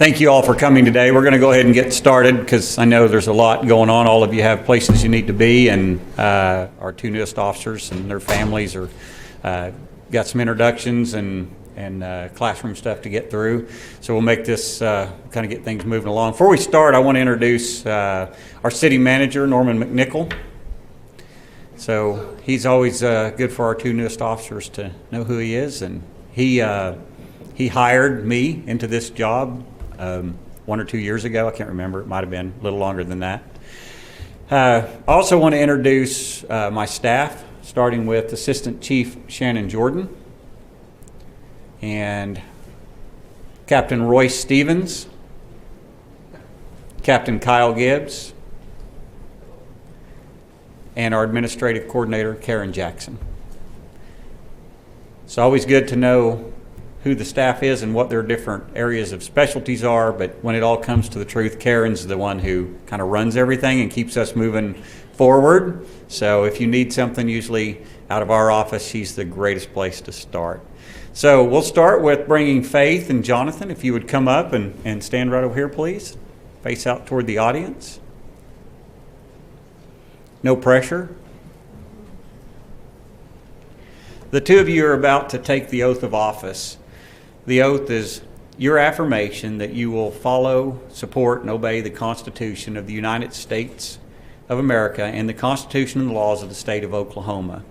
Thank you all for coming today. We're going to go ahead and get started because I know there's a lot going on. All of you have places you need to be, and our two newest officers and their families are got some introductions and classroom stuff to get through. So we'll make this kind of get things moving along. Before we start, I want to introduce our city manager, Norman McNichol. So he's always good for our two newest officers to know who he is, and he hired me into this job 1 or 2 years ago. I can't remember. It might have been a little longer than that. I also want to introduce my staff, starting with Assistant Chief Shannon Jordan and Captain Royce Stevens, Captain Kyle Gibbs, and our Administrative Coordinator, Karen Jackson. It's always good to know who the staff is and what their different areas of specialties are, but when it all comes to the truth, Karen's the one who kind of runs everything and keeps us moving forward. So if you need something usually out of our office, she's the greatest place to start. So we'll start with bringing Faith and Jonathan. If you would come up and stand right over here, please. Face out toward the audience. No pressure. The two of you are about to take the oath of office. The oath is your affirmation that you will follow, support, and obey the Constitution of the United States of America and the Constitution and the laws of the state of Oklahoma.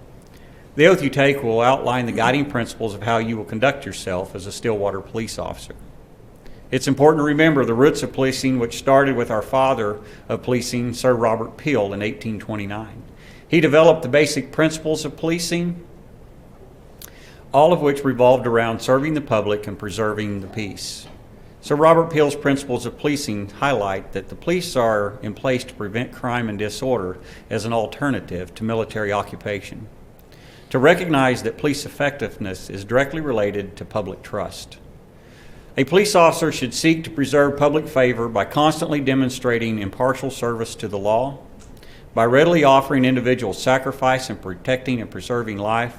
The oath you take will outline the guiding principles of how you will conduct yourself as a Stillwater police officer. It's important to remember the roots of policing, which started with our father of policing, Sir Robert Peel, in 1829. He developed the basic principles of policing, all of which revolved around serving the public and preserving the peace. Sir Robert Peel's principles of policing highlight that the police are in place to prevent crime and disorder as an alternative to military occupation, to recognize that police effectiveness is directly related to public trust. A police officer should seek to preserve public favor by constantly demonstrating impartial service to the law, by readily offering individual sacrifice and protecting and preserving life,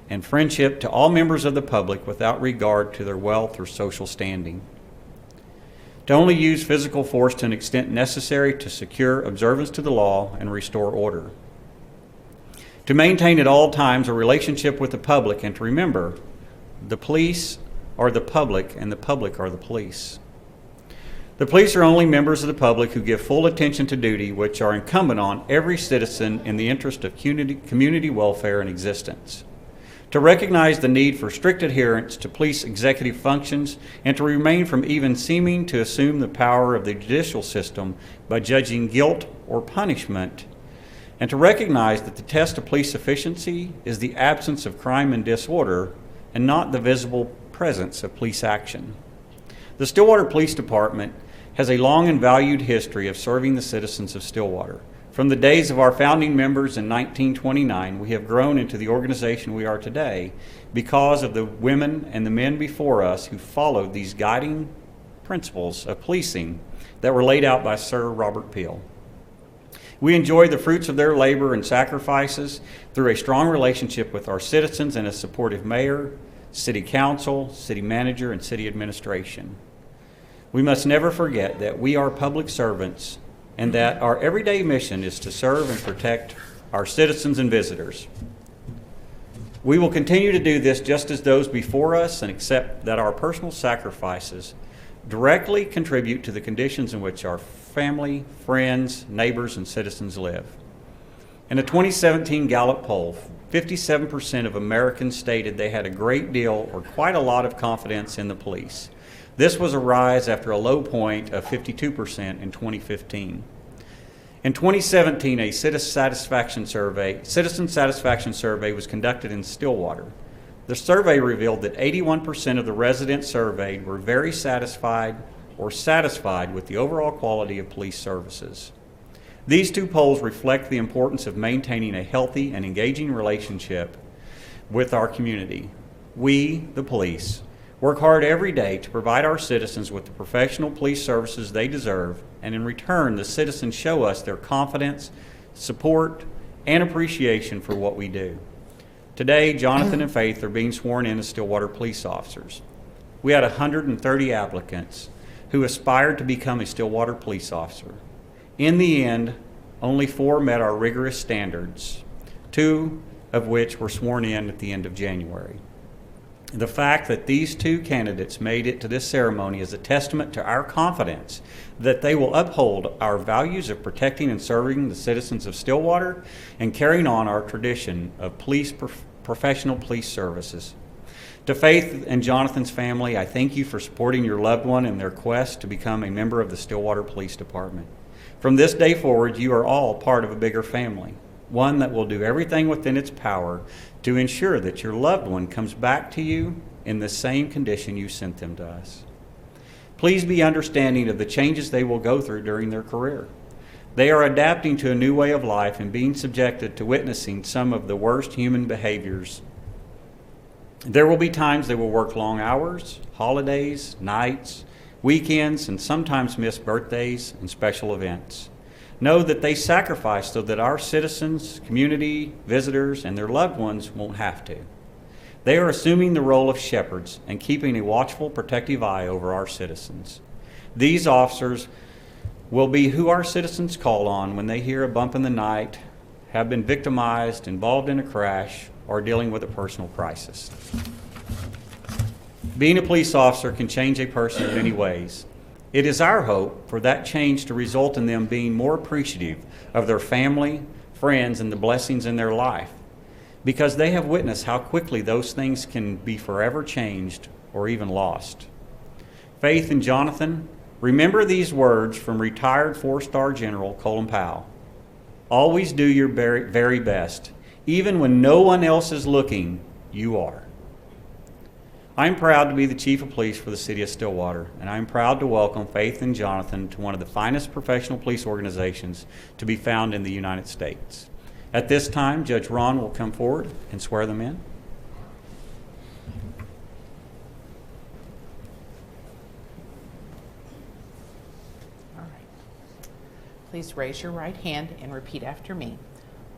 and friendship to all members of the public without regard to their wealth or social standing. To only use physical force to an extent necessary to secure observance to the law and restore order. To maintain at all times a relationship with the public, and to remember, the police are the public and the public are the police. The police are only members of the public who give full attention to duty, which are incumbent on every citizen in the interest of community welfare and existence. To recognize the need for strict adherence to police executive functions, and to remain from even seeming to assume the power of the judicial system by judging guilt or punishment, and to recognize that the test of police efficiency is the absence of crime and disorder and not the visible presence of police action. The Stillwater Police Department has a long and valued history of serving the citizens of Stillwater. From the days of our founding members in 1929, we have grown into the organization we are today because of the women and the men before us who followed these guiding principles of policing that were laid out by Sir Robert Peel. We enjoy the fruits of their labor and sacrifices through a strong relationship with our citizens and a supportive mayor, city council, city manager, and city administration. We must never forget that we are public servants and that our everyday mission is to serve and protect our citizens and visitors. We will continue to do this just as those before us, and accept that our personal sacrifices directly contribute to the conditions in which our family, friends, neighbors, and citizens live. In a 2017 Gallup poll, 57% of Americans stated they had a great deal or quite a lot of confidence in the police. This was a rise after a low point of 52% in 2015. In 2017, a citizen satisfaction survey was conducted in Stillwater. The survey revealed that 81% of the residents surveyed were very satisfied or satisfied with the overall quality of police services. These two polls reflect the importance of maintaining a healthy and engaging relationship with our community. We, the police, work hard every day to provide our citizens with the professional police services they deserve, and in return, the citizens show us their confidence, support, and appreciation for what we do. Today, Jonathan and Faith are being sworn in as Stillwater police officers. We had 130 applicants who aspired to become a Stillwater police officer. In the end, only 4 met our rigorous standards, 2 of which were sworn in at the end of January. The fact that these 2 candidates made it to this ceremony is a testament to our confidence that they will uphold our values of protecting and serving the citizens of Stillwater and carrying on our tradition of professional police services. To Faith and Jonathan's family, I thank you for supporting your loved one in their quest to become a member of the Stillwater Police Department. From this day forward, you are all part of a bigger family, one that will do everything within its power to ensure that your loved one comes back to you in the same condition you sent them to us. Please be understanding of the changes they will go through during their career. They are adapting to a new way of life and being subjected to witnessing some of the worst human behaviors. There will be times they will work long hours, holidays, nights, weekends, and sometimes miss birthdays and special events. Know that they sacrifice so that our citizens, community, visitors, and their loved ones won't have to. They are assuming the role of shepherds and keeping a watchful, protective eye over our citizens. These officers will be who our citizens call on when they hear a bump in the night, have been victimized, involved in a crash, or dealing with a personal crisis. Being a police officer can change a person in many ways. It is our hope for that change to result in them being more appreciative of their family, friends, and the blessings in their life, because they have witnessed how quickly those things can be forever changed or even lost. Faith and Jonathan, remember these words from retired 4-star General Colin Powell. Always do your very, very best. Even when no one else is looking, you are. I'm proud to be the Chief of Police for the City of Stillwater, and I'm proud to welcome Faith and Jonathan to one of the finest professional police organizations to be found in the United States. At this time, Judge Ron will come forward and swear them in. All right. Please raise your right hand and repeat after me.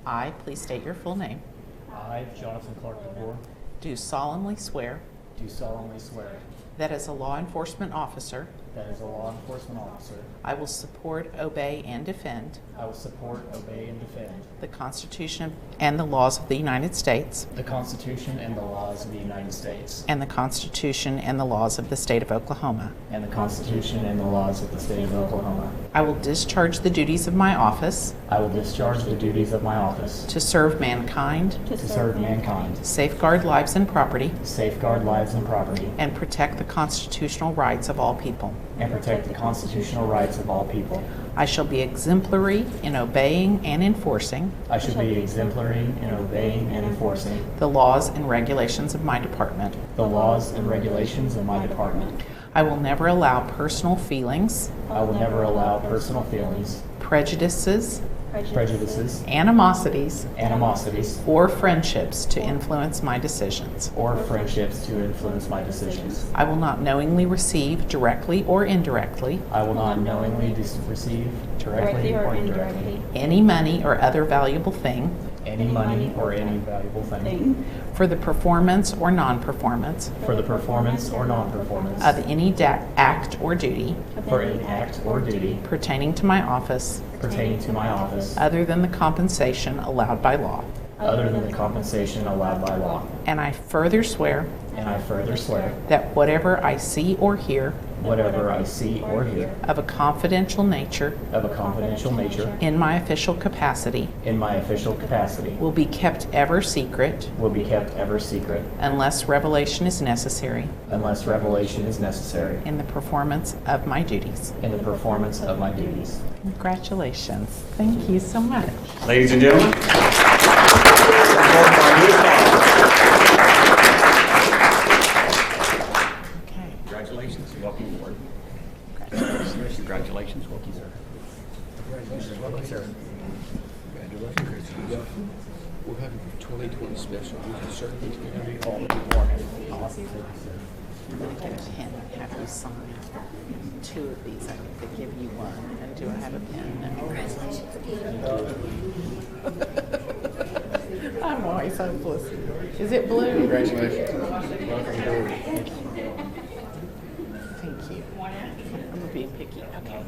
I, please state your full name, I, Jonathan Clark DeVore, do solemnly swear do solemnly swear that as a law enforcement officer, that as a law enforcement officer, I will support, obey, and defend I will support, obey, and defend the Constitution and the laws of the United States the Constitution and the laws of the United States and the Constitution and the laws of the State of Oklahoma. and the Constitution and the laws of the State of Oklahoma. I will discharge the duties of my office I will discharge the duties of my office to serve mankind, to serve mankind, safeguard lives and property, safeguard lives and property, and protect the constitutional rights of all people. and protect the constitutional rights of all people. I shall be exemplary in obeying and enforcing I shall be exemplary in obeying and enforcing the laws and regulations of my department. the laws and regulations of my department. I will never allow personal feelings, I will never allow personal feelings, prejudices, animosities, animosities, or friendships to influence my decisions. or friendships to influence my decisions. I will not knowingly receive, directly or indirectly, I will not knowingly receive, directly or indirectly, any money or other valuable thing any money or any valuable thing for the performance or non-performance for the performance or non-performance of any act or duty for any act or duty pertaining to my office pertaining to my office other than the compensation allowed by law. other than the compensation allowed by law. And I further swear And I further swear that whatever I see or hear whatever I see or hear of a confidential nature of a confidential nature in my official capacity in my official capacity will be kept ever secret will be kept ever secret unless revelation is necessary unless revelation is necessary in the performance of my duties. in the performance of my duties. Congratulations. Thank you so much. Ladies and gentlemen, Okay. congratulations and welcome aboard. Congratulations. Congratulations. Welcome, sir. Welcome, sir. We're having a 2020 special. We can certainly be all that we want. Awesome. I'm going to get a pen and have you sign 2 of these. I think they give you 1. And do I have a pen? No. I'm always hopeless. Is it blue? Congratulations. Welcome aboard. Thank you. I'm being picky. Okay.